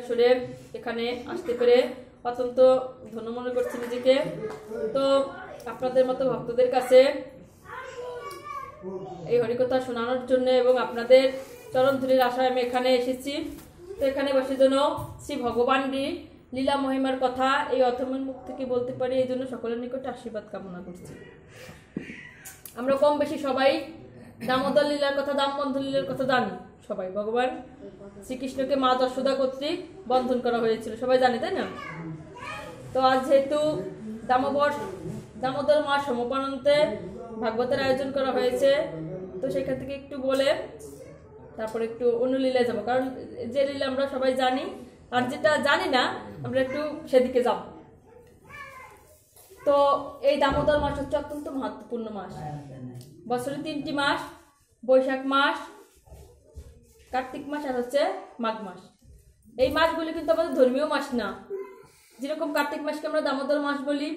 সরে এখানে আসতে পেরে অত্যন্ত ধন্য মনে করছি নিজেকে। তো আপনাদের মতো ভক্তদের কাছে এই হরিকথা শোনানোর জন্য এবং আপনাদের চরণ ধুলির আশায় আমি এখানে এসেছি। তো এখানে বসে যেন শ্রী ভগবানরই লীলা মহিমার কথা এই অথমের মুখ থেকে বলতে পারি, এই জন্য সকলের নিকটে আশীর্বাদ কামনা করছি। আমরা কম বেশি সবাই দামোদর লীলার কথা, দামবন্ধন লীলার কথা জানি সবাই। ভগবান শ্রীকৃষ্ণকে মা যশোদা কর্তৃক বন্ধন করা হয়েছিল, সবাই জানি, তাই না? তো আজ যেহেতু দামোদর মাস সমাপনান্তে ভাগবতের আয়োজন করা হয়েছে, তো সেখান থেকে একটু বলে তারপরে একটু অন্য লীলায় যাবো, কারণ যে লীলা আমরা সবাই জানি আর যেটা জানি না আমরা একটু সেদিকে যাব। তো এই দামোদর মাস হচ্ছে অত্যন্ত মহত্বপূর্ণ মাস। বছরে 3টি মাস, বৈশাখ মাস, কার্তিক মাস আর হচ্ছে মাঘ মাস। এই মাসগুলি কিন্তু আমাদের ধর্মীয় মাস না। যেরকম কার্তিক মাসকে আমরা দামোদর মাস বলি,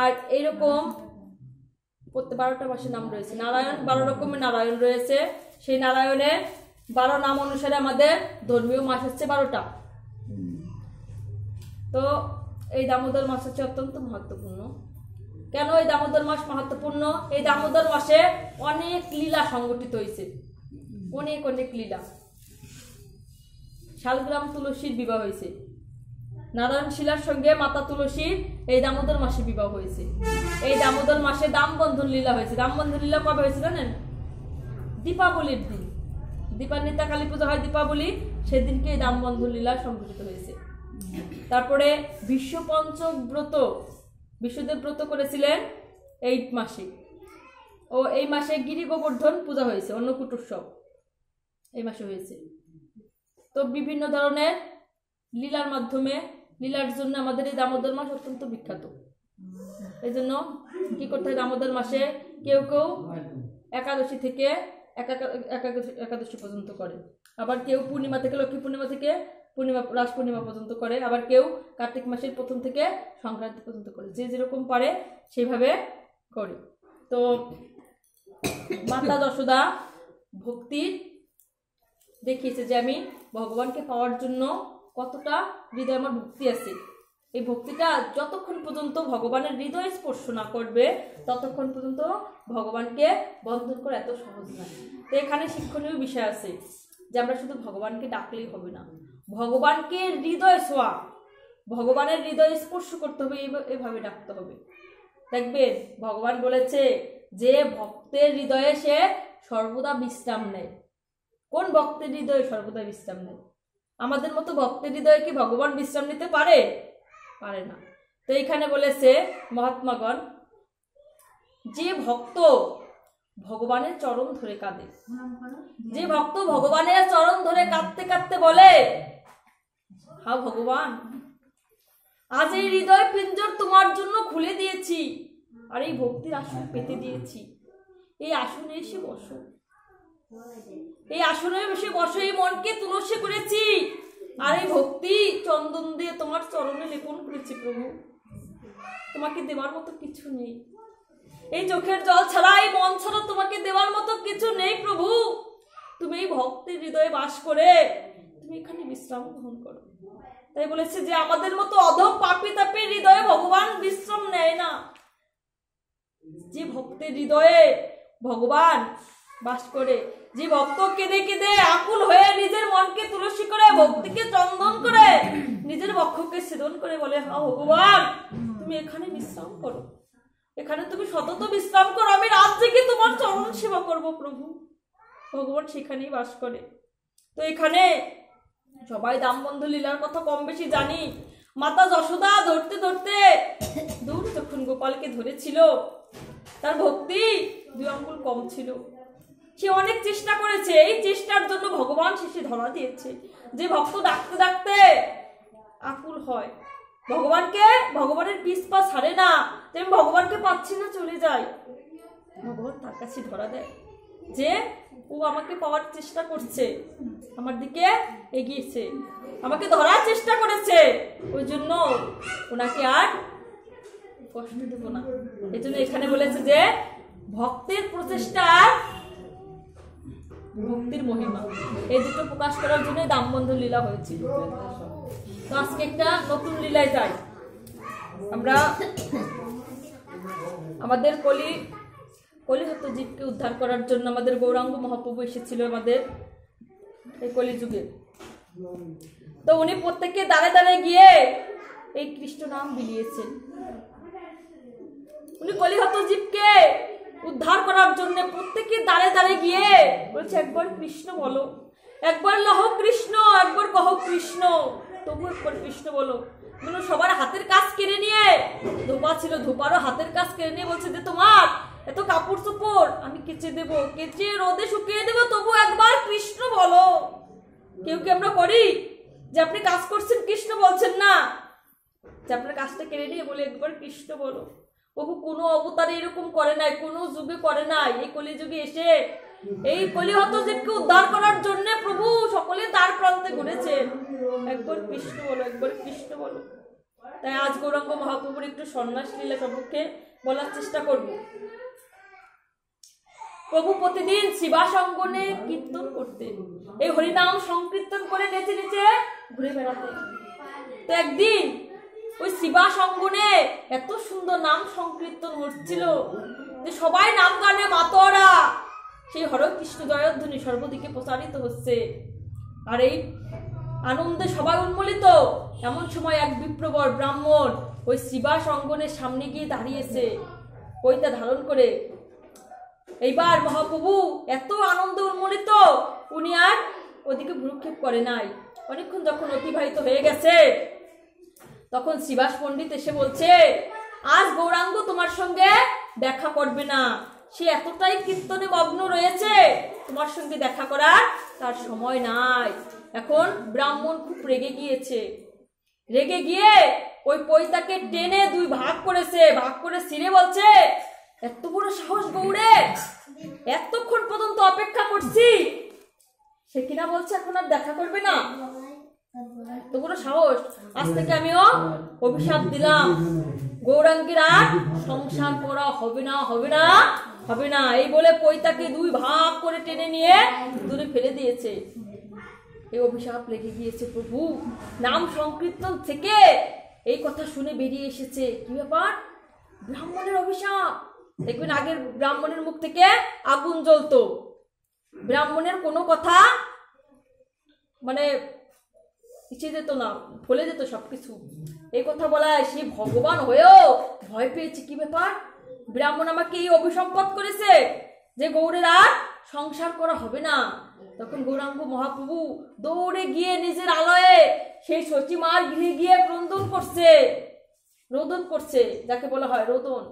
আর এইরকম 12টা মাসের নাম রয়েছে। নারায়ণ 12 রকমের নারায়ণ রয়েছে, সেই নারায়ণের 12 নাম অনুসারে আমাদের ধর্মীয় মাস হচ্ছে 12টা। তো এই দামোদর মাস হচ্ছে অত্যন্ত মহত্বপূর্ণ। কেন এই দামোদর মাস মহত্বপূর্ণ? এই দামোদর মাসে অনেক লীলা সংগঠিত হয়েছে, অনেক অনেক লীলা। শালগ্রাম তুলসীর বিবাহ হয়েছে, নারায়ণ শিলার সঙ্গে মাতা তুলসীর এই দামোদর মাসে বিবাহ হয়েছে। এই দামোদর মাসে দামবন্ধন লীলা হয়েছে। দামবন্ধন লীলা কবে হয়েছে জানেন? দীপাবলির দিন। দীপান্বিতা কালী পূজা হয় দীপাবলি, সেদিনকে এই দামবন্ধন লীলা সংঘটিত হয়েছে। তারপরে বিশ্বপঞ্চক ব্রত, বিশ্বদেব ব্রত করেছিলেন এই মাসে। ও এই মাসে গিরি গোবর্ধন পূজা হয়েছে, অন্নকূট উৎসব এই মাসে হয়েছে। তো বিভিন্ন ধরনের লীলার মাধ্যমে, লীলার জন্য আমাদের এই দামোদর মাস অত্যন্ত বিখ্যাত। এই জন্য কি করতে হয়, দামোদর মাসে কেউ কেউ একাদশী থেকে একাদশী পর্যন্ত করে, আবার কেউ পূর্ণিমা থেকে, লক্ষ্মী পূর্ণিমা থেকে রাস পূর্ণিমা পর্যন্ত করে, আবার কেউ কার্তিক মাসের প্রথম থেকে সংক্রান্তি পর্যন্ত করে। যে যেরকম পারে সেইভাবে করে। তো মাতা যশোদা ভক্তির দেখিয়েছে যে আমি ভগবানকে পাওয়ার জন্য কতটা হৃদয় আমার ভক্তি আছে। এই ভক্তিটা যতক্ষণ পর্যন্ত ভগবানের হৃদয় স্পর্শ না করবে ততক্ষণ পর্যন্ত ভগবানকে বন্ধন করা এত সহজ নয়। তো এখানে শিক্ষণীয় বিষয় আছে যে আমরা শুধু ভগবানকে ডাকলেই হবে না, ভগবানকে হৃদয় ছোঁয়া, ভগবানের হৃদয় স্পর্শ করতে হবে, এভাবে ডাকতে হবে। দেখবেন ভগবান বলেছে যে ভক্তের হৃদয়ে সে সর্বদা বিশ্রাম নেয়। কোন ভক্তের হৃদয়ে সর্বদা বিশ্রাম নেয়? আমাদের মতো ভক্তের হৃদয়ে কি ভগবান বিশ্রাম নিতে পারে? পারে না। তো এইখানে বলেছে মহাত্মাগণ, যে ভক্ত ভগবানের চরণ ধরে কাঁদে, যে ভক্ত ভগবানের চরণ ধরে কাঁদতে কাঁদতে বলে, হা ভগবান, আজ এই হৃদয় পিঞ্জর তোমার জন্য খুলে দিয়েছি আর এই ভক্তির আসন পেতে দিয়েছি, এই আসনে এসে বসো, এই আসনে বসে বসো, এই মনকে তুলসী করেছি আর এই ভক্তি চন্দন দিয়ে তোমার চরণে লেপন করেছি। প্রভু, তোমাকে দেওয়ার মতো কিছু নেই, এই চোখের জল ছাড়া, এই মন ছাড়া তোমাকে দেওয়ার মতো কিছু নেই। প্রভু, তুমি এই ভক্তের হৃদয়ে বাস করে তুমি এখানে বিশ্রাম গ্রহণ করো। তাই বলেছে যে আমাদের মতো অধম পাপী তাপীর হৃদয়ে ভগবান বিশ্রাম নেয় না। যে ভক্তের হৃদয়ে ভগবান বাস করে, যে ভক্ত কেঁদে কেঁদে আকুল হয়ে নিজের মনকে তুলসী করে, ভক্তিকে চন্দন করে, নিজের বক্ষকে ছেদন করে বলে, হা ভগবান, তুমি এখানে বিশ্রাম করো, এখানে তুমি সতত বিশ্রাম করো, আমি রাত জেগে তোমার চরণ সেবা করবো। প্রভু, ভগবান সেখানেই বাস করে। তো এখানে সবাই দামবন্ধন লীলার কথা কম বেশি জানি। মাতা যশোদা ধরতে ধরতে দূর যখন গোপালকে ধরেছিল, তার ভক্তি 2 আঙ্গুল কম ছিল। সে অনেক চেষ্টা করেছে, এই চেষ্টার জন্য ভগবান শেষে ধরা দিয়েছে। যে ভক্ত ডাকতে ডাকতে আকুল হয়, ভগবানকে, ভগবানের পিছ পা ছাড়ে না, তেমনি ভগবানকে পাচ্ছি না, চলে যায়, ভগবান তার কাছে ধরা দেয় যে ও আমাকে পাওয়ার চেষ্টা করছে, আমার দিকে এগিয়েছে, আমাকে ধরার চেষ্টা করেছে, ওই জন্য ওনাকে আর কষ্ট দেব না। এই জন্য এখানে বলেছে যে ভক্তের প্রচেষ্টা ভক্তির মহিমা, এই দুটো প্রকাশ করার জন্য দামবন্ধন লীলা হয়েছিল। তো আজকে একটা নতুন লীলায় যাই আমরা। আমাদের কলিহত জীবকে উদ্ধার করার জন্য আমাদের গৌরাঙ্গ মহাপ্রভু এসেছিল আমাদের এই কলিযুগে। তো উনি প্রত্যেককে দাঁড়ে দাঁড়ে গিয়ে এই কৃষ্ণ নাম বিলিয়েছেন। উনি কলিহত জীবকে উদ্ধার করার জন্য প্রত্যেকে দাঁড়ে দাঁড়ে গিয়ে বলছে, একবার কৃষ্ণ বলো, একবার লহ কৃষ্ণ, একবার কহ কৃষ্ণ, তবু একবার কৃষ্ণ বলো। মানে সবার হাতের কাজ কেড়ে নিয়ে, ধোপা ছিল, ধোপারও হাতের কাজ কেড়ে নিয়ে বলছে যে তোমার এত কাপড় চোপড় আমি কেচে দেবো, কেচে রোদে শুকিয়ে দেবো, তবু একবার কৃষ্ণ বলো। কেউ কি আমরা করি যে আপনি কাজ করছেন কৃষ্ণ বলছেন না, যে আপনার কাজটা কেড়ে নিয়ে বলে একবার কৃষ্ণ বলো। প্রভু কোনো অবতারে এরকম করে নাই, কোনো যুগে করে নাই। এই কলিযুগে এসে এই কলিহত জীবকে উদ্ধার করার জন্য প্রভু সকলে তার প্রান্তে ঘুরেছেন। একবার কৃষ্ণ বলো, একবার কৃষ্ণ বলো। তাই আজ গৌরাঙ্গ মহাপ্রভুর একটু সন্ন্যাস লীলা সম্পর্কে বলার চেষ্টা করব। প্রভু প্রতিদিন শিবাস অঙ্গনে কীর্তন করতেন, এই হরিনাম সংকীর্তন করে নেচে নেচে ঘুরে বেড়াতেন। তো একদিন ওই শিবাস অঙ্গনে এত সুন্দর নাম সংকীর্তন হচ্ছিল যে সবাই নাম গানে মাতোয়ারা, সেই হরে কৃষ্ণ জয়ধ্বনি সর্বদিকে প্রচারিত হচ্ছে। আর এই আনন্দে সবাই উন্মলিত। এমন সময় এক বিপ্রবর ব্রাহ্মণ ওই শিবাস অঙ্গনের সামনে গিয়ে দাঁড়িয়েছে পৈতা ধারণ করে। এইবার মহাপ্রভু এত আনন্দ উন্মলিত, উনি আর ওদিকে ভ্রুক্ষেপ করে নাই। অনেকক্ষণ যখন অতিবাহিত হয়ে গেছে, তখন শিবাস পণ্ডিত এসে বলছে, আজ গৌরাঙ্গ তোমার সঙ্গে দেখা করবে না, সে এতটাই কীর্তনে মগ্ন রয়েছে, তোমার সঙ্গে দেখা করার তার সময় নাই। এখন ব্রাহ্মণ খুব রেগে গিয়েছে, রেগে গিয়ে ওই পৈতাকে টেনে দুই ভাগ করেছে, ভাগ করে ছিঁড়ে বলছে, এত বড় সাহস গৌড়ে, এতক্ষণ পর্যন্ত অপেক্ষা করছি, সে কিনা বলছে এখন আর দেখা করবে না। তো কোনো সাহস, আজ থেকে আমিও অভিশাপ দিলাম, গৌরাঙ্গের আর সংসার করা হবে না, হবে না, হবে না। এই বলে পৈতাকে দুই ভাগ করে টেনে নিয়ে দূরে ফেলে দিয়েছে। এই অভিশাপ লেগে গিয়েছে প্রভু। নাম সংকীর্তন থেকে এই কথা শুনে বেরিয়ে এসেছে, কি ব্যাপার, ব্রাহ্মণের অভিশাপ। দেখবেন আগের ব্রাহ্মণের মুখ থেকে আগুন জ্বলতো, ব্রাহ্মণের কোনো কথা মানে ইচ্ছে যেত না, ভুলে যেত সবকিছু। এই কথা বলায় সে ভগবান হয়েও ভয় পেয়েছে, কি ব্যাপার, ব্রাহ্মণ আমাকে এই অভিসম্পদ করেছে যে গৌড়ের আর সংসার করা হবে না। তখন গৌরাঙ্গ মহাপ্রভু দৌড়ে গিয়ে নিজের আলয়ে সেই সচিমার গৃহে গিয়ে ক্রন্দন করছে, রোদন করছে, যাকে বলা হয় রোদন।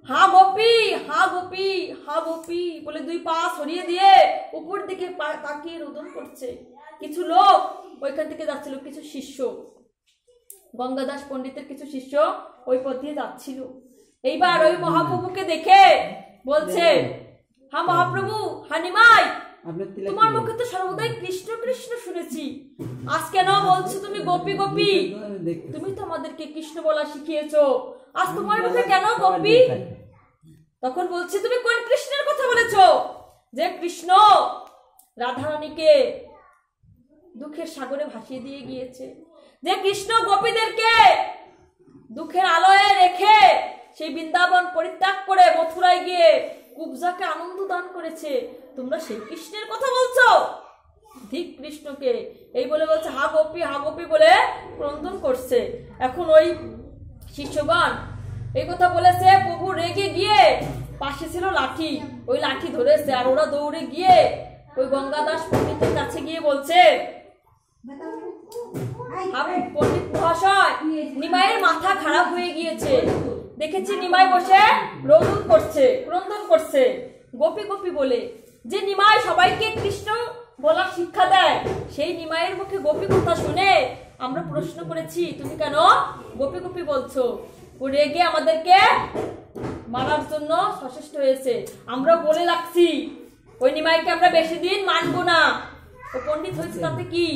হা গোপী, হা গোপী, হা গোপী বলে দুই পা সরিয়ে দিয়ে উপর দিকে তাকিয়ে রোদন করছে। কিছু লোক ওইখান থেকে যাচ্ছিল, কিছু শিষ্য, গঙ্গাদাস পণ্ডিতের কিছু শিষ্য ওই পথ দিয়ে যাচ্ছিল। এইবার ওই মহাপ্রভুকে দেখে বলছে, হা মহাপ্রভু, হা নিমাই, তোমার মুখে তো সর্বদাই কৃষ্ণ কৃষ্ণ শুনেছি, আজ কেন বলছো তুমি গোপী গোপী? তুমি তো আমাদেরকে কৃষ্ণ বলা শিখিয়েছো, আজ তোমার মুখে কেন গোপী? তখন বলছে, তুমি কোন কৃষ্ণের কথা বলেছো? যে কৃষ্ণ রাধারানীকে দুঃখের সাগরে ভাসিয়ে দিয়ে গিয়েছে, যে কৃষ্ণ গোপীদেরকে দুঃখের আলোয় রেখে সেই বৃন্দাবন পরিত্যাগ করে মথুরায় গিয়ে কুবজাকে আনন্দ দান করেছে, তোমরা সেই কৃষ্ণের কথা বলছো? ঠিক কৃষ্ণকে। এই বলে বলছে, হা গোপী, হা গোপী বলে ক্রন্দন করছে। এখন ওই শিষ্যগণ এই কথা বলেছে, প্রভু রেগে গিয়ে পাশে ছিল লাঠি, ওই লাঠি ধরেছে, আর ওরা দৌড়ে গিয়ে ওই গঙ্গাদাস পণ্ডিতের কাছে গিয়ে বলছে, পণ্ডিত মহাশয়, নিমাইয়ের মাথা খারাপ হয়ে গিয়েছে, দেখেছি নিমাই বসে রোদন করছে, ক্রন্দন করছে গোপী গোপী বলে। যে নিমাই সবাইকে কৃষ্ণ বলার শিক্ষা দেয়, সেই নিমাইয়ের মুখে গোপী কথা শুনে আমরা প্রশ্ন করেছি, তুমি কেন গোপী গোপী বলছো? ও রেগে আমাদেরকে মারার জন্য সচেষ্ট হয়েছে। আমরা বলে রাখছি, ওই নিমাইকে আমরা বেশি দিন মানবো না, ও পণ্ডিত হয়েছে তাতে কি,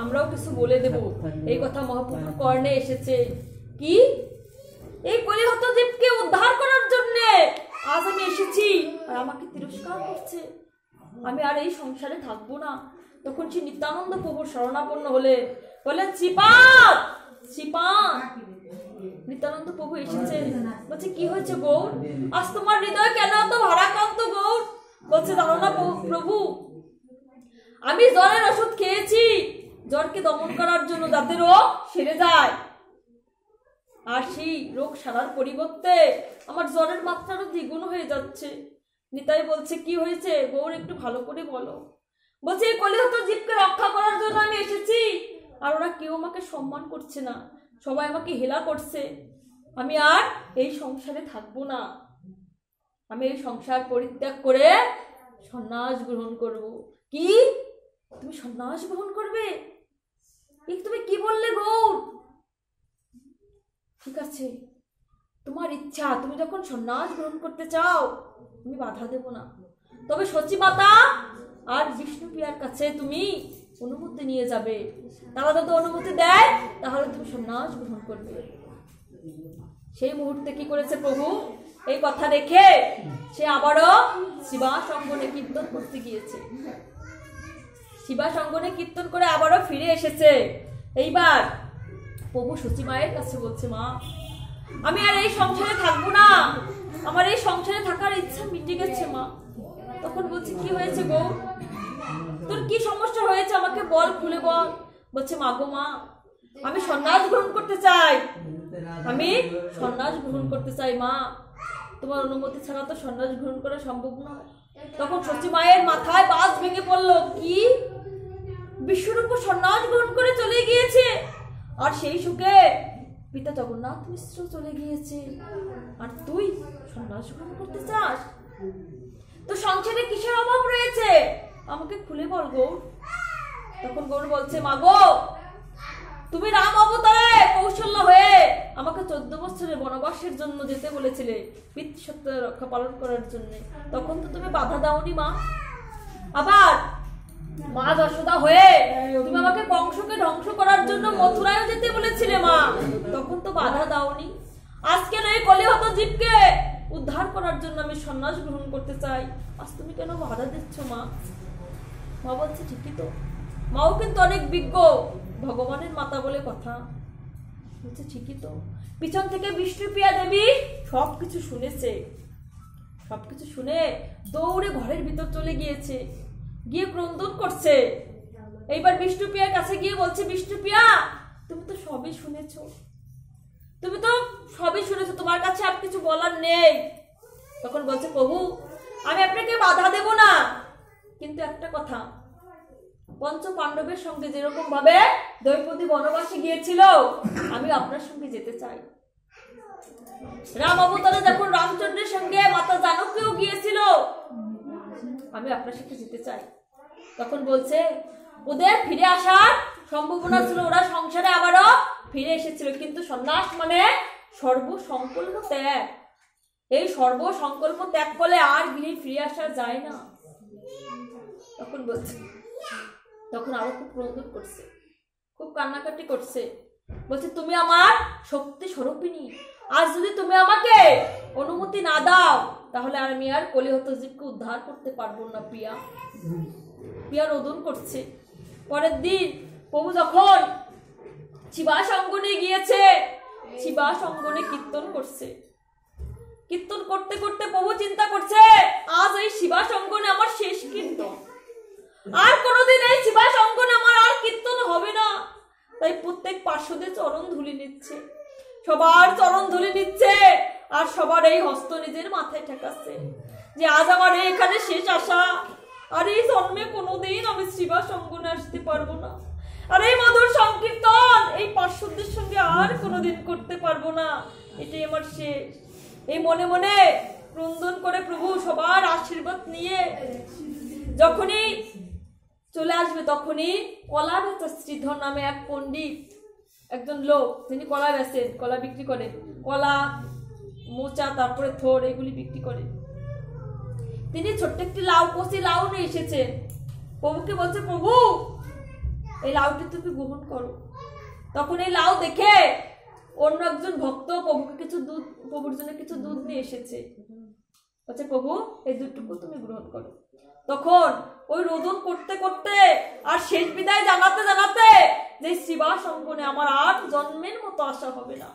আমরাও কিছু বলে দেব। এই কথা মহাপ্রভুর কর্ণে এসেছে। কি, এই কলিহত জীবকে উদ্ধার করার জন্য আজ আমি এসেছি, আর আমাকে তিরস্কার করছে। আমি আর এই সংসারে থাকবো না। তখন সে নিত্যানন্দ প্রভুর শরণাপন্ন হলে বলেন, শ্রীপাদ শ্রীপাদ। নিত্যানন্দ প্রভু এসেছে, বলছে কি হয়েছে গৌর, আজ তোমার হৃদয় কেন এত ভারাক্রান্ত গৌর? বলছে জানো না প্রভু, আমি জ্বরের ওষুধ খেয়েছি জ্বরকে দমন করার জন্য, যাতে রোগ সেরে যায়। আর সেই রোগ সারার পরিবর্তে আমার জ্বরের মাত্রারও দ্বিগুণ হয়ে যাচ্ছে। নিতাই বলছে কি হয়েছে গৌর, একটু ভালো করে বলো। বলছে এই কলিহত জীবকে রক্ষা করার জন্য আমি এসেছি, আর ওরা কেউ আমাকে সম্মান করছে না, সবাই আমাকে হেলা করছে। আমি আর এই সংসারে থাকবো না, আমি এই সংসার পরিত্যাগ করে সন্ন্যাস গ্রহণ করব। কি তুমি সন্ন্যাস গ্রহণ করবে? তুমি কি বললে গৌর? ঠিক আছে, তোমার ইচ্ছা, তুমি যখন সন্ন্যাস গ্রহণ করতে চাও আমি বাধা দেব না। তবে সচিমাতা আর বিষ্ণুপ্রিয়ার কাছে তুমি অনুমতি নিয়ে যাবে, তারা যদি অনুমতি দেয় তাহলে তুমি সন্ন্যাস গ্রহণ করবে। সেই মুহূর্তে কি করেছে প্রভু, এই কথা রেখে সে আবারও শিবাস অঙ্গনে কীর্তন করতে গিয়েছে। শিবাস অঙ্গনে কীর্তন করে আবারও ফিরে এসেছে। এইবার প্রভু সচিমায়ের কাছে বলছে, মা আমি আর এই সংসারে থাকবো না, আমার এই সংসারে থাকার ইচ্ছা মিটে গেছে মা। তখন বলছে কি হয়েছে গো, তোর কি সমস্যা হয়েছে আমাকে বল, খুলে বল। বলছে মা গো মা, আমি সন্ন্যাস গ্রহণ করতে চাই, আমি সন্ন্যাস গ্রহণ করতে চাই মা, তোমার অনুমতি ছাড়া তো সন্ন্যাস গ্রহণ করা সম্ভব নয়। তখন সচিমায়ের মাথায় বাজ ভেঙে পড়লো, কি বিশ্বরূপ সন্ন্যাস গ্রহণ করে চলে গিয়েছে, আর সেই সুখে পিতা জগন্নাথ মিশ্র চলে গিয়েছে, আর তুই সন্ন্যাস গ্রহণ করতে চাস? তো সংসারে কিসের অভাব রয়েছে আমাকে খুলে বল গৌর। তখন গৌর বলছে, মা গো তুমি রাম অবতারে কৌশল্য হয়ে আমাকে 14 বছরের বনবাসের জন্য যেতে বলেছিলে, পিতৃসত্ত্বের রক্ষা পালন করার জন্য, তখন তো তুমি বাধা দাওনি মা। আবার মা যশোদা হয়ে তুমি আমাকে কংসকে ধ্বংস করার জন্য মথুরায় যেতে বলেছিলে মা, তখন তো বাধা দাওনি। আজকে এই কলিহত জীবকে উদ্ধার করার জন্য আমি সন্ন্যাস গ্রহণ করতে চাই, আজ তুমি কেন বাধা দিচ্ছ মা? মা বলছে ঠিকই তো, মাও কিন্তু অনেক বিজ্ঞ, ভগবানের মাতা বলে কথা। বলছে ঠিকই তো। পিছন থেকে বিষ্ণুপ্রিয়া দেবী সবকিছু শুনেছে, সবকিছু শুনে দৌড়ে ঘরের ভিতর চলে গিয়েছে, গিয়ে ক্রন্দন করছে। এইবার বিষ্ণুপ্রিয়ার কাছে গিয়ে বলছে, বিষ্ণুপ্রিয়া তুমি তো সবই শুনেছো, তুমি তো সবই শুনেছো, তোমার কাছে আর কিছু বলার নেই। তখন বলছে, প্রভু আমি আপনাকে বাধা দেব না, কিন্তু একটা কথা, পঞ্চ পাণ্ডবের সঙ্গে যেরকম ভাবে দ্রৌপদী বনবাসে গিয়েছিল আমি আপনার সঙ্গে যেতে চাই। রাম অবতারে যখন রামচন্দ্রের সঙ্গে মাতা জানকীও গিয়েছিল, আমি আপনার সাথে যেতে চাই। তখন বলছে, ওদের ফিরে আসার সম্ভাবনা ছিল, ওরা সংসারে আবারও ফিরে এসেছিল, কিন্তু সন্ন্যাস মানে সর্বসংকল্প ত্যাগ। এই সর্বসংকল্প ত্যাগ করলে আর গৃহে ফিরে আসা যায় না। তখন বলছে, তখন আরো খুব ক্রোধ করছে, খুব কান্নাকাটি করছে। বলছে, তুমি আমার শক্তি স্বরূপিণী, আজ যদি তুমি আমাকে অনুমতি না দাও তাহলে আমি আর কলিহত জীবকে উদ্ধার করতে পারবো না। প্রিয়া প্রিয়া রোদন করছে। পরের দিন প্রভু যখন শিবাস অঙ্গনে গিয়েছে, শিবাস অঙ্গনে কীর্তন করছে। কীর্তন করতে করতে প্রভু চিন্তা করছে, আজ এই শিবাস অঙ্গনে আমার শেষ কীর্তন, আর কোনোদিন এই শিবাস অঙ্গনে আমার আর কীর্তন হবে না। তাই প্রত্যেক পার্শ্বদের চরণ ধুলি নিচ্ছে, সবার চরণ ধুলি নিচ্ছে, আর সবার এই হস্ত নিজের মাথায় ঠেকাচ্ছে যে আজ আমার এখানে শেষ আশা, আর এই জন্মে কোনোদিন আমি শিবাস অঙ্গনে আসতে পারবো না, আর এই মধুর সংকীর্তন এই পার্শ্বদের সঙ্গে আর কোনোদিন করতে পারবো না, এটাই আমার শেষ। এই মনে মনে ক্রন্দন করে প্রভু সবার আশীর্বাদ নিয়ে যখনই চলে আসবে, তখনই কলা বেচা শ্রীধর নামে এক পণ্ডিত, একজন লোক, যিনি কলা বেচেন, কলা বিক্রি করেন, কলা মোচা তারপরে থোর এগুলি বিক্রি করে, তিনি ছোট্ট একটি লাউ, কচি লাউ নিয়ে এসেছেন। প্রভুকে বলছে, প্রভু এই লাউটি তুমি গ্রহণ করো। তখন এই লাউ দেখে অন্য একজন ভক্ত প্রভুকে কিছু দুধ, প্রভুর জন্য কিছু দুধ নিয়ে এসেছে। বলছে, প্রভু এই দুধটুকু তুমি গ্রহণ করো। তখন ওই রোদন করতে করতে আর শেষ বিদায় জানাতে জানাতে যে শিবাস অঙ্গনে আমার আর জন্মের মতো আশা হবে না,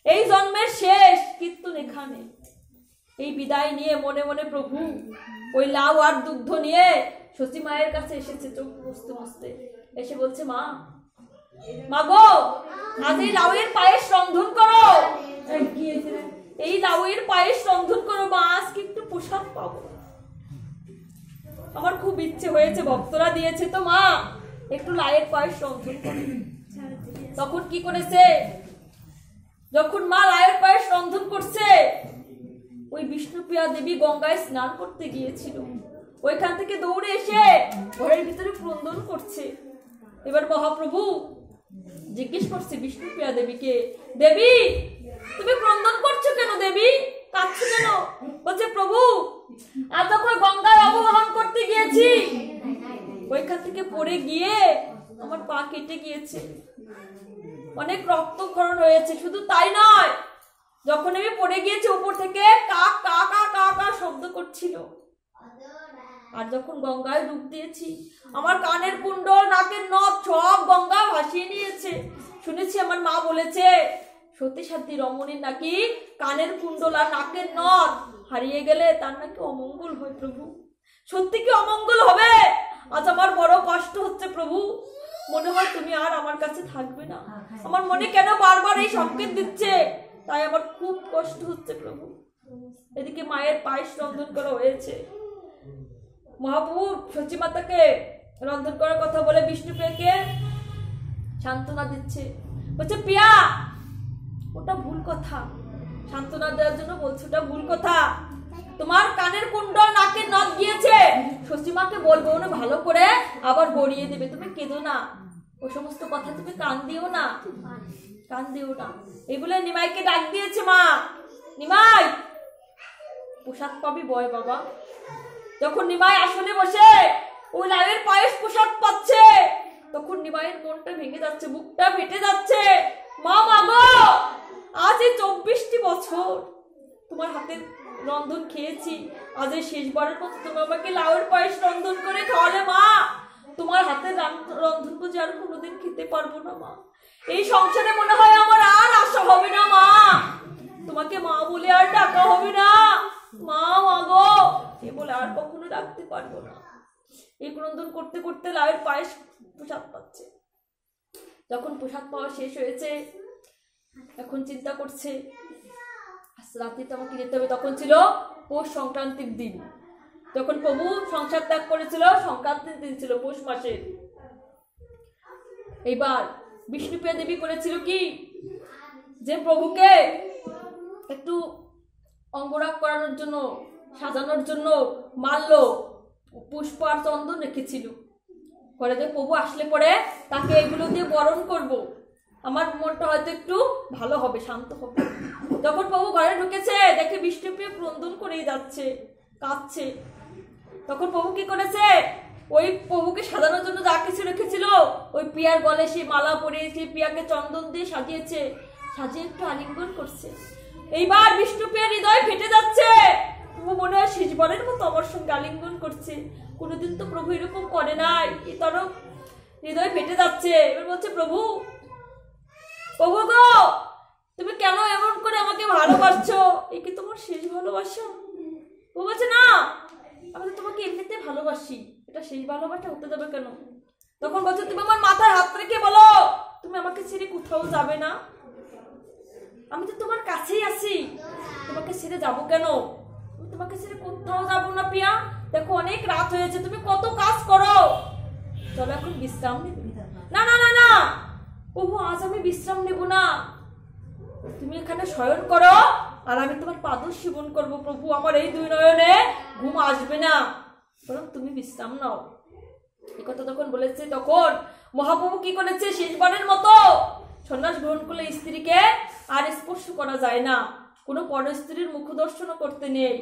এই জন্মের শেষ কীর্তন এখানে। এই বিদায় নিয়ে মনে মনে প্রভু ওই লাউ আর দুগ্ধ নিয়ে শচী মায়ের কাছে এসেছে, চোখ মুছতে মুছতে এসে বলছে, মা গো, আজ এই লাউয়ের পায়েস রন্ধন করো, এই লাউয়ের পায়েস রন্ধন করো মা, আজকে একটু প্রসাদ পাবো, আমার খুব ইচ্ছে হয়েছে, ভক্তরা দিয়েছে তো মা, একটু লাউয়ের পায়েস রন্ধন করো। তখন কি করেছে, যখন মা লাউয়ের পায়েস রন্ধন করছে, ওই বিষ্ণুপ্রিয়া দেবী গঙ্গায় স্নান করতে গিয়েছিল, ওইখান থেকে দৌড়ে এসে ঘরের ভিতরে ক্রন্দন করছে। এবার মহাপ্রভু জিজ্ঞেস করছে বিষ্ণুপ্রিয়া দেবীকে, দেবী তুমি ক্রন্দন করছো কেন, দেবী কাঁদছো কেন? বলছে, প্রভু আজ যখন গঙ্গায় অবগাহন করতে গিয়েছি, ওইখান থেকে পড়ে গিয়ে আমার পা কেটে গিয়েছে, অনেক রক্তক্ষরণ হয়েছে। শুধু তাই নয়, যখন আমি পড়ে গিয়েছি উপর থেকে কাক কা কা কা কা শব্দ করছিল, আর যখন গঙ্গায় ডুব দিয়েছি আমার কানের কুণ্ডল নাকের নথ সব গঙ্গা ভাসিয়ে নিয়েছে। শুনেছি আমার মা বলেছে সতী সাধ্যী রমণীর নাকি কানের কুণ্ডল আর নাকের নথ হারিয়ে গেলে তার নাকি অমঙ্গল হয়। প্রভু সত্যি কি অমঙ্গল হবে? আজ আমার বড় কষ্ট হচ্ছে প্রভু, মনে হয় তুমি আর আমার কাছে থাকবে না। আমার মনে কেন বারবার এই সংকেত দিচ্ছে, তাই আমার খুব কষ্ট হচ্ছে প্রভু। এদিকে মায়ের পায়েস রন্ধন করা হয়েছে, মহাপ্রভু সচী মাতাকে রন্ধন করার কথা বলে বিষ্ণুপ্রিয়াকে সান্ত্বনা দিচ্ছে, বলছে প্রিয়া ওটা ভুল কথা, সান্ত্বনা দেওয়ার জন্য বলছে ওটা ভুল কথা, তোমার কানের কুণ্ডল নাকের নথ গিয়েছে, সচীমাকে বলবো না ভালো করে আবার গড়িয়ে দেবে, তুমি কেঁদো না, ও সমস্ত কথা তুমি কান দিও না, কান দিও না। এই বলে নিমাইকে ডাক দিয়েছে, মা নিমাই প্রসাদ পাবি বয় বাবা। যখন নিমাই আসনে বসে ওই লাউয়ের পায়েস প্রসাদ পাচ্ছে, তখন নিমাইয়ের মনটা ভেঙে যাচ্ছে, বুকটা ফেটে যাচ্ছে। মা গো, আজ এই 24টি বছর তোমার হাতে রন্ধন খেয়েছি, আজ এই শেষবারের মতো তুমি আমাকে লাউয়ের পায়েস রন্ধন করে খাওয়ালে মা, তোমার হাতের রন্ধন বুঝে আর কোনোদিন খেতে পারবো না মা। এই সংসারে মনে হয় আমার আর আশা হবে না মা, তোমাকে মা বলে আর ডাকা হবে না, মা গো এ বলে আর কখনো ডাকতে পারবো না। এই ক্রন্দন করতে করতে লাউয়ের পায়েস প্রসাদ পাচ্ছে। যখন প্রসাদ পাওয়া শেষ হয়েছে, এখন চিন্তা করছে রাত্রি তো আমাকে যেতে হবে। তখন ছিল পৌষ সংক্রান্তির দিন, যখন প্রভু সংসার ত্যাগ করেছিল, সংক্রান্তির দিন ছিল পৌষ মাসের। এইবার বিষ্ণুপ্রিয়া দেবী করেছিল কি, যে প্রভুকে একটু অঙ্গরাগ করানোর জন্য, সাজানোর জন্য মাল্য পুষ্প আর চন্দন রেখেছিল, পরে যে প্রভু আসলে পরে তাকে এগুলো দিয়ে বরণ করব, আমার মনটা হয়তো একটু ভালো হবে, শান্ত হবে। যখন প্রভু ঘরে ঢুকেছে, দেখে বিষ্ণুপ্রিয়া ক্রন্দন করেই যাচ্ছে, কাঁদছে। তখন প্রভু কি করেছে, ওই প্রভুকে সাজানোর জন্য যা কিছু রেখেছিল, ওই প্রিয়ার গলে সেই মালা পরিয়েছে, প্রিয়াকে চন্দন দিয়ে সাজিয়েছে, সাজিয়ে একটু আলিঙ্গন করছে। এইবার বিষ্ণুপ্রিয়ার হৃদয় ফেটে যাচ্ছে, প্রভু মনে হয় শেষবারের মতো আমার সঙ্গে আলিঙ্গন করছে, কোনোদিন তো প্রভু এরকম করে নাই, এই তরফ হৃদয় ফেটে যাচ্ছে। এবার বলছে, প্রভু গো তুমি কেন এমন করে আমাকে ভালোবাসছো, এ কি তোমার শেষ ভালোবাসা? ও বলছে, না আমি তো তোমাকে এমনিতে ভালোবাসি, এটা শেষ ভালোবাসা হতে যাবে কেন? তখন বলছে, তুমি আমার মাথায় হাত রেখে বলো তুমি আমাকে ছেড়ে কোথাও যাবে না, আমি তো তোমার কাছেই আছি, তোমাকে ছেড়ে যাবো কেন? আমি তোমাকে ছেড়ে কোথাও যাবো না প্রিয়া, দেখো অনেক রাত হয়েছে, তুমি কত কাজ করো, চলো এখন বিশ্রাম নেবে। না না না না প্রভু, আজ আমি বিশ্রাম নেব না, তুমি এখানে শয়ন করো আর আমি তোমার পাদ সেবন করবো। প্রভু আমার এই দুই নয়নে ঘুম আসবে না, বরং তুমি বিশ্রাম নাও। এই কথা তখন বলেছে, তখন মহাপ্রভু কি করেছে, শেষবারের মতো সন্ন্যাস গ্রহণ করলে স্ত্রীকে আর স্পর্শ করা যায় না, কোনো পর স্ত্রীর মুখ দর্শনও করতে নেই।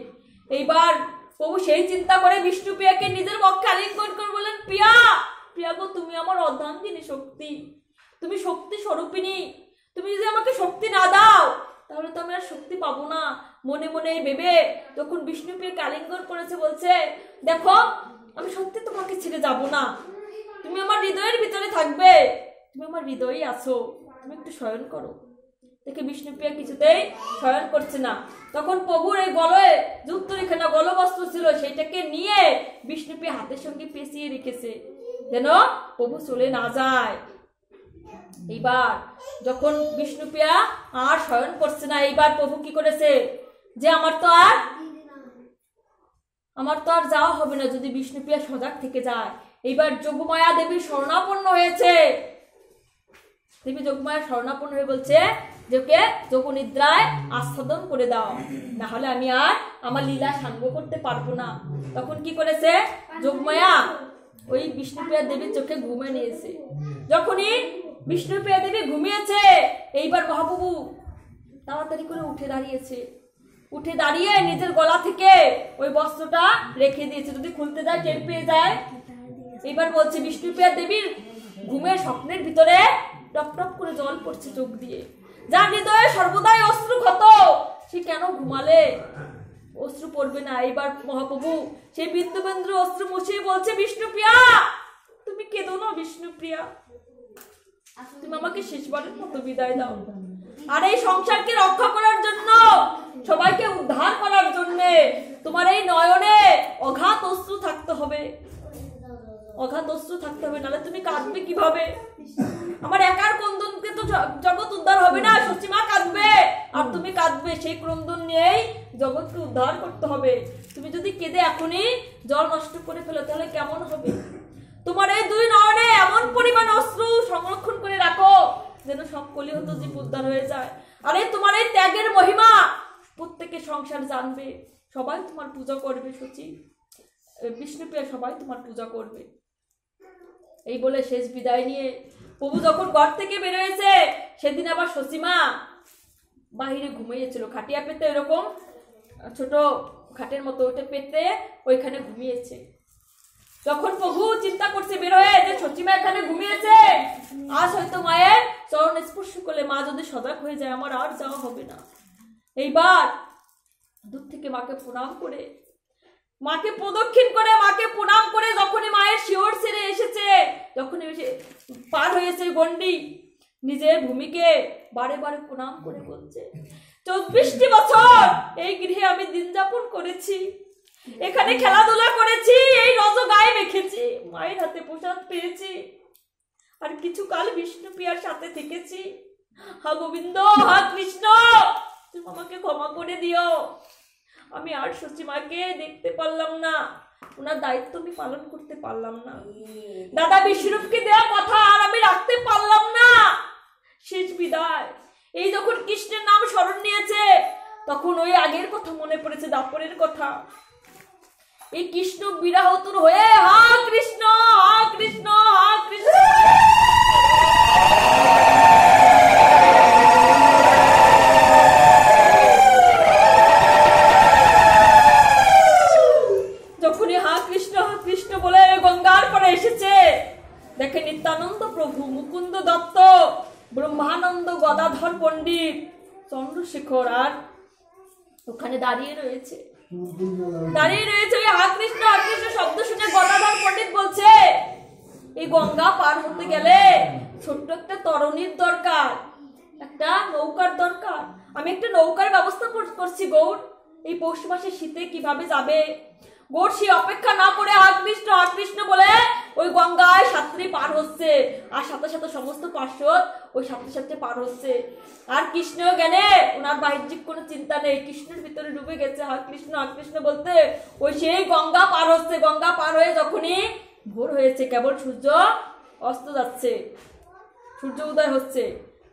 এইবার প্রভু সেই চিন্তা করে বিষ্ণুপ্রিয়াকে নিজের বক্ষে আলিঙ্গন করে বলেন, প্রিয়া গো তুমি আমার অর্ধাঙ্গিনী শক্তি, তুমি শক্তি স্বরূপিণী, তুমি যদি আমাকে শক্তি না দাও তাহলে তো আমি আর শক্তি পাবো না। মনে মনে ভেবে তখন বিষ্ণুপ্রিয়াকে আলিঙ্গন করেছে, বলছে দেখো আমি সত্যি তোমাকে ছেড়ে যাব না, তুমি আমার হৃদয়ের ভিতরে থাকবে, তুমি আমার হৃদয়েই আছো, তুমি একটু শয়ন করো। দেখে বিষ্ণুপ্রিয়া কিছুতেই শয়ন করছে না। তখন প্রভুর এই গলায় যুক্ত রেখানা গলবস্ত্র ছিল, সেটাকে নিয়ে বিষ্ণুপ্রিয়া হাতের সঙ্গে পেঁচিয়ে রেখেছে যেন প্রভু চলে না যায়। এইবার যখন বিষ্ণুপ্রিয়া আর শয়ন করছে না, এইবার প্রভু কি করেছে যে আমার তো আর যাওয়া হবে না যদি বিষ্ণুপ্রিয়া সজাগ থেকে যায়। এইবার যোগমায়া দেবী শরণাপন্ন হয়েছে। দেবী যোগমায়া শরণাপন্ন হয়ে বলছে যে ওকে যোগনিদ্রায় আস্বাদন করে দাও, না হলে আমি আর আমার লীলা সাঙ্গ করতে পারবো না। তখন কি করেছে যোগমায়া ওই বিষ্ণুপ্রিয়া দেবীর চোখে ঘুমে নিয়েছে। যখনই বিষ্ণুপ্রিয়া দেবী ঘুমিয়েছে, এইবার মহাপ্রভু তাড়াতাড়ি করে উঠে দাঁড়িয়েছে। উঠে দাঁড়িয়ে নিজের গলা থেকে ওই বস্ত্রটা রেখে দিয়েছে, যদি খুলতে যায় টের পেয়ে যায়। এইবার বলছে বিষ্ণুপ্রিয়া দেবীর ঘুমের স্বপ্নের ভিতরে টপ টপ করে জল পড়ছে চোখ দিয়ে। যার হৃদয়ে সর্বদাই অশ্রু ক্ষত, সে কেন ঘুমালে অশ্রু পড়বে না। এইবার মহাপ্রভু সেই বিন্দু বিন্দু অশ্রু মুছিয়ে বলছে বিষ্ণুপ্রিয়া তুমি কেঁদো না, বিষ্ণুপ্রিয়া তুমি আমাকে শেষবারের মতো বিদায় দাও। আর এই সংসারকে রক্ষা করার জন্য, সবাইকে উদ্ধার করার জন্য তোমার এই নয়নে অঘাত অশ্রু থাকতে হবে, অঘাত অশ্রু থাকতে হবে, নাহলে তুমি কাঁদবে কিভাবে? আমার একার ক্রন্দনকে তো জগৎ উদ্ধার হবে না, সচিমা কাঁদবে আর তুমি কাঁদবে, সেই ক্রন্দন নিয়েই জগৎকে উদ্ধার করতে হবে। তুমি যদি কেঁদে এখনই জল নষ্ট করে ফেলো তাহলে কেমন হবে? তোমার এই দুই নয়নে এমন পরিমাণ অশ্রু সংরক্ষণ করে রাখো যেন সব কলিহত জীব উদ্ধার হয়ে যায়। আরে তোমার এই ত্যাগের মহিমা প্রত্যেকে সংসার জানবে, সবাই তোমার পূজা করবে, সচি বিষ্ণুপ্রিয়া সবাই তোমার পূজা করবে। এই বলে শেষ বিদায় নিয়ে প্রভু যখন ঘর থেকে বেরোয়েছে, সেদিন আবার সচিমা বাহিরে ঘুমিয়েছিল, খাটিয়া পেতে এরকম ছোট খাটের মতো ওটা পেতে ওইখানে ঘুমিয়েছে। যখন প্রভু চিন্তা করছে বের হয়ে যে সচিমা এখানে ঘুমিয়েছে, আজ হয়তো মায়ের চরণ স্পর্শ করলে মা যদি সজাগ হয়ে যায় আমার আর যাওয়া হবে না। এইবার দূর থেকে মাকে প্রণাম করে, মাকে প্রদক্ষিণ করে, মাকে প্রণাম করে যখনই মায়ের শিওর ছেড়ে এসেছে, যখনই পার হয়েছে গন্ডি, নিজের ভূমিকে বারে বারে প্রণাম করে বলছে 24টি বছর এই গৃহে আমি দিন যাপন করেছি, এখানে খেলাধুলা করেছি, এই রজ গায়ে মেখেছি, মায়ের হাতে প্রসাদ পেয়েছি, আর কিছু কাল বিষ্ণুপ্রিয়ার সাথে থেকেছি। হা গোবিন্দ, হা কৃষ্ণ, তুমি আমাকে ক্ষমা করে দিও, আমি আর সচিমাকে দেখতে পারলাম না, ওনার দায়িত্ব আমি পালন করতে পারলাম না, দাদা বিশ্বরূপকে দেওয়া কথা আর আমি রাখতে পারলাম না, শেষ বিদায়। এই যখন কৃষ্ণের নাম স্মরণ নিয়েছে তখন ওই আগের কথা মনে পড়েছে, দাপরের কথা। এই কৃষ্ণ বিরাহতুর হয়ে হা কৃষ্ণ, হা কৃষ্ণ, হা কৃষ্ণ যখনই হা কৃষ্ণ বলে গঙ্গার পরে এসেছে, দেখে নিত্যানন্দ প্রভু, মুকুন্দ দত্ত, ব্রহ্মানন্দ, গদাধর পণ্ডিত, চন্দ্রশেখর আর ওখানে দাঁড়িয়ে রয়েছে। হা কৃষ্ণ শব্দ শুনে গদাধর পণ্ডিত বলছে এই গঙ্গা পার হতে গেলে ছোট্ট একটা তরণীর দরকার, একটা নৌকার দরকার। আমি একটা নৌকার ব্যবস্থা করছি গৌর, এই পৌষ মাসে শীতে কিভাবে যাবে? গৌর সে অপেক্ষা না করে হা কৃষ্ণ বলে ওই গঙ্গায় সাঁতরে পার হচ্ছে, আর সাথে সাথে সমস্ত পার্শ্বদ ওই সাথে সাথে পার হচ্ছে। আর কৃষ্ণ জ্ঞানে ওনার বাহ্যিক কোনো চিন্তা নেই, কৃষ্ণের ভিতরে ডুবে গেছে। হা কৃষ্ণ বলতে ওই সেই গঙ্গা পার হচ্ছে। গঙ্গা পার হয়ে যখনই ভোর হয়েছে, কেবল সূর্য অস্ত যাচ্ছে, সূর্য উদয় হচ্ছে,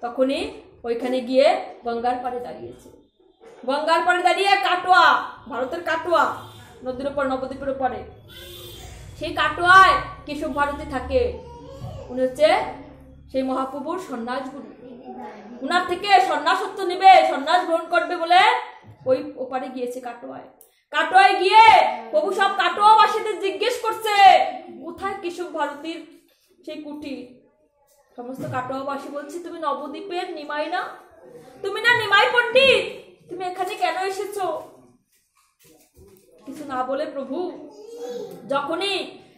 তখনই ওইখানে গিয়ে গঙ্গার পাড়ে দাঁড়িয়েছে। গঙ্গার পাড়ে দাঁড়িয়ে কাটোয়া, ভারতের কাটোয়া নদীর উপর, নবদ্বীপের উপরে, সেই কাটোয়ায় কেশব ভারতী থাকে। উনি হচ্ছে সেই মহাপ্রভুর সন্ন্যাস গুরু। উনার থেকে সন্ন্যাসত্ব নেবে, সন্ন্যাস গ্রহণ করবে বলে ওই ওপারে গিয়েছে কাটোয়ায়। কাটোয়ায় গিয়ে প্রভু সব কাটোয়াবাসীদের জিজ্ঞেস করছে কোথায় কেশব ভারতীর সেই কুটির। সমস্ত কাটোয়াবাসী বলছে তুমি নবদ্বীপের নিমাই না? তুমি না নিমাই পণ্ডিত, তুমি এখানে কেন এসেছো? কিছু না বলে প্রভু যখনই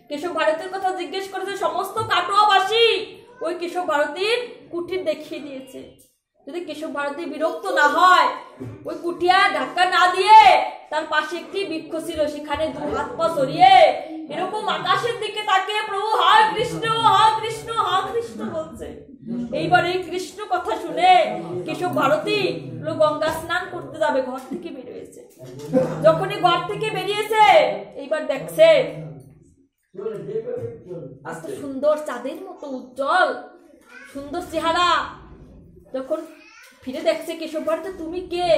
কেশব ভারতীর কথা জিজ্ঞেস করেছে, সমস্ত কাটোয়াবাসী ওই কেশব ভারতীর কুটির দেখিয়ে দিয়েছে। যদি কেশব ভারতী বিরক্ত না হয়, ওই কুটিয়া ধাক্কা না দিয়ে তার পাশে একটি বৃক্ষ ছিল, সেখানে দু হাত পা সরিয়ে এরকম আকাশের দিকে তাকিয়ে প্রভু হরে কৃষ্ণ হরে কৃষ্ণ হরে কৃষ্ণ বলছে। এইবার এই কৃষ্ণ কথা শুনে কেশব ভারতী গঙ্গা স্নান করতে যাবে, ঘর থেকে বেরিয়েছে। যখনই ঘর থেকে বেরিয়েছে, এইবার দেখছে সুন্দর চাঁদের মতো উজ্জ্বল সুন্দর চেহারা। যখন ফিরে দেখছে কেশব ভারতী তুমি কে,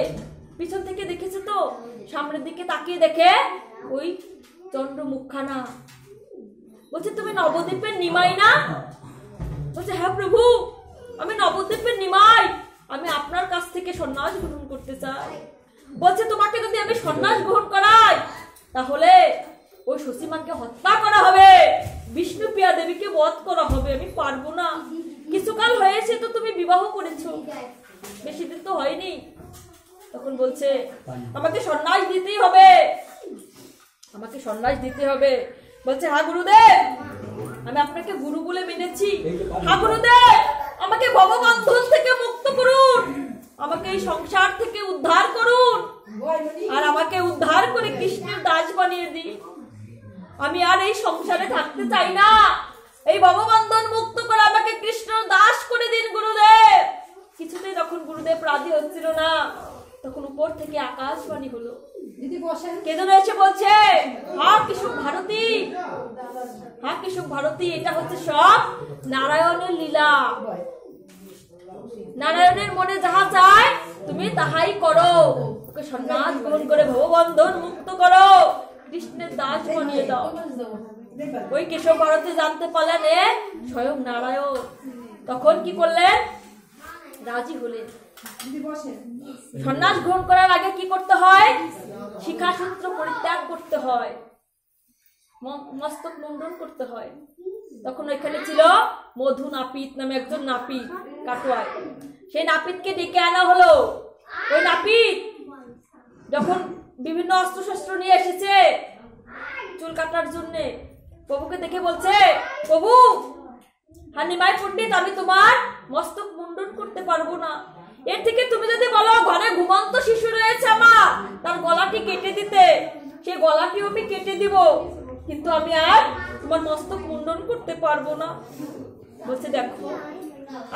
পিছন থেকে দেখেছে তো, সামনের দিকে তাকিয়ে দেখে ওই চন্দ্র মুখখানা। বলছে তুমি নবদ্বীপের নিমাই না? বলছে হ্যাঁ প্রভু, আমি নবদ্বীপের নিমাই, আমি আপনার কাছ থেকে সন্ন্যাস গ্রহণ করতে চাই। বলছে তোমাকে যদি আমি সন্ন্যাস গ্রহণ করাই, তাহলে ওই শশীমানকে হত্যা করা হবে, বিষ্ণুপ্রিয়া দেবীকে বধ করা হবে, আমি পারবো না। কিছুকাল হয়েছে তো তুমি বিবাহ করেছো, বেশি দিন তো হয়নি। তখন বলছে আমাকে সন্ন্যাস দিতেই হবে, আমাকে সন্ন্যাস দিতে হবে। বলছে হ্যাঁ গুরুদেব, আমি আপনাকে গুরু বলে মেনেছি। হ্যাঁ গুরুদেব, আমাকে ভববন্ধন থেকে মুক্ত করুন, আমাকে এই সংসার থেকে উদ্ধার করুন, আর আমাকে উদ্ধার করে কৃষ্ণের দাস বানিয়ে দিন। আমি আর এই সংসারে থাকতে চাই না, এই ভববন্ধন মুক্ত করে আমাকে কৃষ্ণ দাস করে দিন গুরুদেব। কিছুতেই যখন গুরুদেব রাজি হচ্ছিল না, তখন উপর থেকে আকাশবাণী হলো। কে যেন এসে বলছে হা কেশব ভারতী, হা কেশব ভারতী, এটা হচ্ছে সব নারায়ণের লীলা। নারায়ণের মনে যাহা চায় তুমি তাহাই করো, ওকে সন্ন্যাস গ্রহণ করে ভববন্ধন মুক্ত করো, কৃষ্ণের দাস বানিয়ে দাও। ওই কেশব ভারতী জানতে পারলেন এ স্বয়ং নারায়ণ। তখন কি করলেন? রাজি হলেন। সন্ন্যাস গ্রহণ করার আগে কি করতে হয়? শিখাসূত্র পরিত্যাগ করতে হয়, মস্তক মুন্ডন করতে হয়। তখন ওইখানে ছিল মধু নাপিত নামে একজন নাপিত কাটোয়ায়। সেই নাপিতকে ডেকে আনা হলো। ওই নাপিত যখন বিভিন্ন অস্ত্র শস্ত্র নিয়ে এসেছে চুল কাটার জন্য, প্রভুকে দেখে বলছে প্রভু হ্যাঁ নিমাই পণ্ডিত, আমি তোমার মস্তক মুন্ডন করতে পারবো না। এর থেকে তুমি যদি বলো ঘরে ঘুমন্ত শিশু রয়েছে আমার, তার গলাটি কেটে দিতে, সেই গলাটিও আমি কেটে দিব, কিন্তু আমি আর তোমার মস্তক মুন্ডন করতে পারবো না। বলছে দেখো,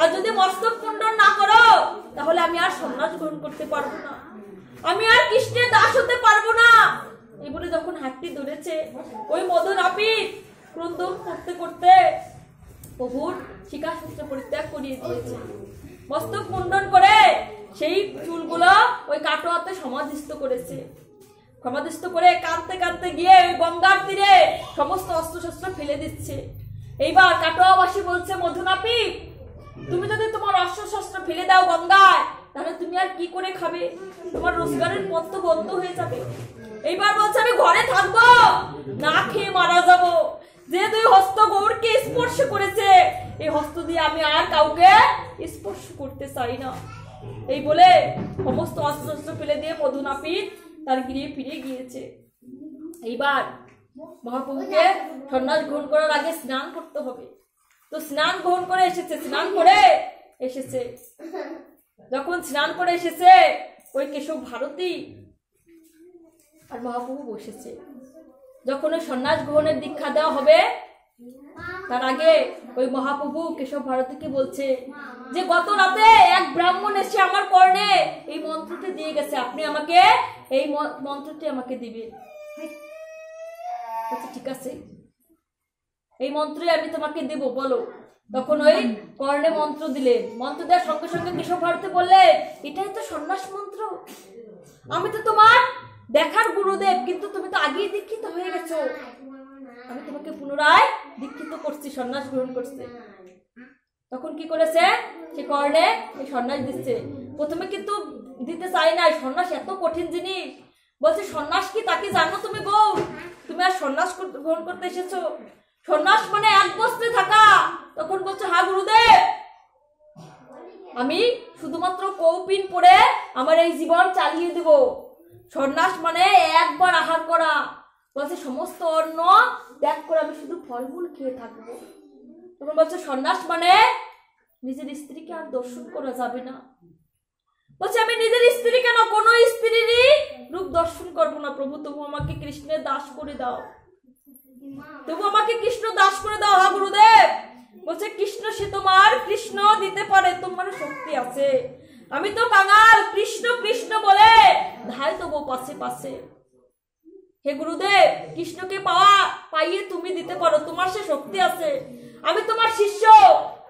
আর যদি মস্তক মুন্ডন না করো, তাহলে আমি আর সন্ন্যাস গ্রহণ করতে পারবো না, আমি আর কৃষ্ণের দাস হতে পারবো না। এই বলে যখন হাতটি ধরেছে, ওই মধু নাপিত ক্রন্দন করতে করতে প্রভুর শিখাসূত্র পরিত্যাগ করিয়ে দিয়েছে। মস্তক মুন্ডন করে সেই চুলগুলো ওই কাটোয়াতে সমাধিস্থ করেছে। সমাধিস্থ করে কাঁদতে কাঁদতে গিয়ে ওই গঙ্গার তীরে সমস্ত অস্ত্রশস্ত্র ফেলে দিচ্ছে। এইবার কাটোয়াবাসী বলছে মধু নাপিত, তুমি যদি তোমার অস্ত্রশস্ত্র ফেলে দাও গঙ্গায়, তাহলে তুমি আর কি করে খাবে? তোমার রোজগারের পথ তো বন্ধ হয়ে যাবে। এইবার বলছে আমি ঘরে থাকবো, না খেয়ে মারা যাবো। যে দুই হস্ত গৌরকে স্পর্শ করেছে, এই হস্ত দিয়ে আমি আর কাউকে স্পর্শ করতে চাই না। এই বলে সমস্ত অস্ত্র ফেলে দিয়ে মধু নাপিত তার গৃহে ফিরে গিয়েছে। এইবার মহাপ্রভুকে সন্ন্যাস গ্রহণ করার আগে স্নান করতে হবে, তো স্নান গ্রহণ করে এসেছে, স্নান করে এসেছে। যখন স্নান করে এসেছে, ওই কেশব ভারতী আর মহাপ্রভু বসেছে। যখন ওই সন্ন্যাস গ্রহণের দীক্ষা দেওয়া হবে, তার আগে ওই মহাপ্রভু কেশব ভারতীকে বলছে যে গত রাতে এক ব্রাহ্মণ এসে আমার কর্ণে এই মন্ত্রটি দিয়ে গেছে, আপনি আমাকে এই মন্ত্রটি আমাকে দিবেন। ঠিক আছে, এই মন্ত্রই আমি তোমাকে দেব, বলো। তখন ওই কর্ণে মন্ত্র দিলেন। মন্ত্র দেওয়ার সঙ্গে সঙ্গে কেশব ভারতী বললেন এটাই তো সন্ন্যাস মন্ত্র, আমি তো তোমার দেখার গুরুদেব, কিন্তু তুমি তো আগেই দীক্ষিত হয়ে গেছো, আমি তোমাকে পুনরায় দীক্ষিত করছি, সন্ন্যাস গ্রহণ করছে। তখন কি করেছে, সে কর্ণে এই সন্ন্যাস দিচ্ছে। প্রথমে কিন্তু দিতে চাই না, সন্ন্যাস এত কঠিন জিনিস। বলছে সন্ন্যাস কি তাকে জানো তুমি গৌর, তুমি আর সন্ন্যাস গ্রহণ করতে এসেছো? সন্ন্যাস মানে এক বস্ত্রে থাকা। তখন বলছে হ্যাঁ গুরুদেব, আমি শুধুমাত্র কৌপিন পরে আমার এই জীবন চালিয়ে দেব। সন্ন্যাস মানে একবার আহার করা, বলছে সমস্ত অন্ন ত্যাগ করে আমি শুধু ফলমূল খেয়ে থাকবো। তখন বলছে সন্ন্যাস মানে নিজের স্ত্রীকে আর দর্শন করা যাবে না। বলছে আমি নিজের স্ত্রী কেন, কোন স্ত্রীরই রূপ দর্শন করবো না প্রভু, তবু আমাকে কৃষ্ণের দাস করে দাও, তবু আমাকে কৃষ্ণ দাস করে দাও। হা গুরুদেব। বলছে কৃষ্ণ সে তোমার, কৃষ্ণ দিতে পারে, তোমার শক্তি আছে। আমি তো কাঙাল, কৃষ্ণ কৃষ্ণ বলে ধাই তবু পাশে পাশে। হে গুরুদেব, কৃষ্ণকে পাইয়ে তুমি দিতে পারো, তোমার সে শক্তি আছে। আমি তোমার শিষ্য,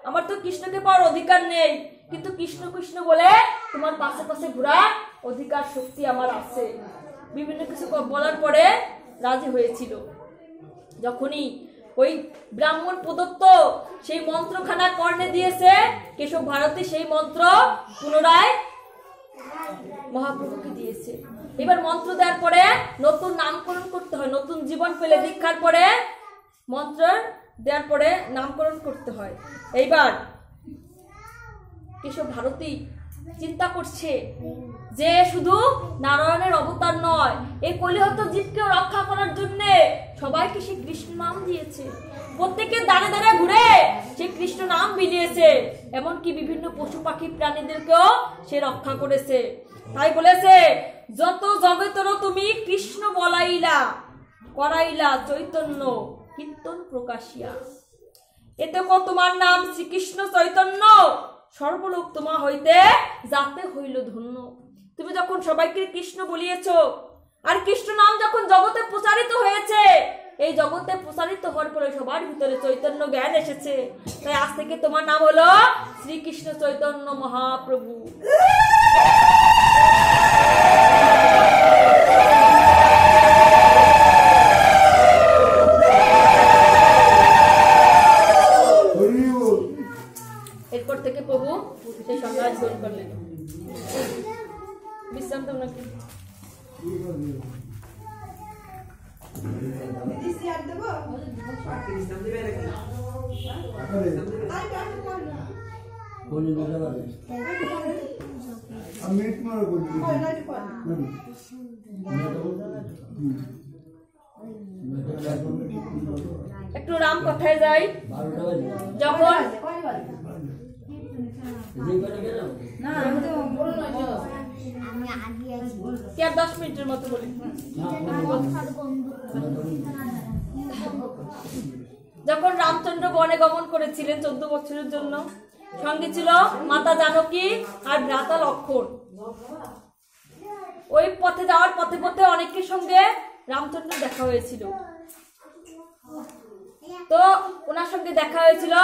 আমার তো কৃষ্ণকে পাওয়ার অধিকার নেই, কিন্তু কৃষ্ণ কৃষ্ণ বলে তোমার পাশে পাশে ঘোরার অধিকার শক্তি আমার আছে। বিভিন্ন কিছু বলার পরে রাজি হয়েছিল। যখনই ওই ব্রাহ্মণ প্রদত্ত সেই মন্ত্রখানা কর্ণে দিয়েছে, কেশব ভারতী সেই মন্ত্র পুনরায় মহাপ্রভুকে দিয়েছে। এবার মন্ত্র দেওয়ার পরে নতুন নামকরণ করতে হয়, নতুন জীবন পেলে দীক্ষার পরে মন্ত্র দেওয়ার পরে নামকরণ করতে হয়। এইবার কেশব ভারতী চিন্তা করছে যে শুধু নারায়ণের অবতার নয়, এই কলিহত জীবকে রক্ষা করার জন্য সবাইকে সে কৃষ্ণ নাম দিয়েছে। প্রত্যেকের দাঁড়ে দাঁড়ে ঘুরে সে কৃষ্ণ নাম বিলিয়েছে, এমনকি বিভিন্ন পশু পাখি প্রাণীদেরকেও সে রক্ষা করেছে। তাই বলেছে যত জগতের তুমি কৃষ্ণ বলাইলা, করাইলা চৈতন্য কীর্তন প্রকাশিয়া। এতে তোমার নাম শ্রীকৃষ্ণ চৈতন্য, সর্বলোক তোমা হইতে যাতে হইল ধন্য। তুমি যখন সবাইকে কৃষ্ণ বলিয়েছ, আর কৃষ্ণ নাম যখন জগতে প্রচারিত হয়েছে, এই জগতে প্রচারিত হওয়ার পরে সবার ভিতরে চৈতন্য জ্ঞান এসেছে, তাই আজ থেকে তোমার নাম হলো শ্রীকৃষ্ণ চৈতন্য মহাপ্রভু। এরপর থেকে প্রভু সেই সন্ন্যাস গ্রহণ করলেন। বিশ্রাম তো নাকি একটু রাম কথায় যাই। যখন কি আর 10 মিনিটের মতো বলি। যখন রামচন্দ্র বনে গমন করেছিলেন 14 বছরের জন্য, সঙ্গে ছিল মাতা জানকী আর ভ্রাতা লক্ষণ। ওই পথে যাওয়ার পথে পথে অনেকের সঙ্গে রামচন্দ্র দেখা হয়েছিল। তো ওনার সঙ্গে দেখা হয়েছিল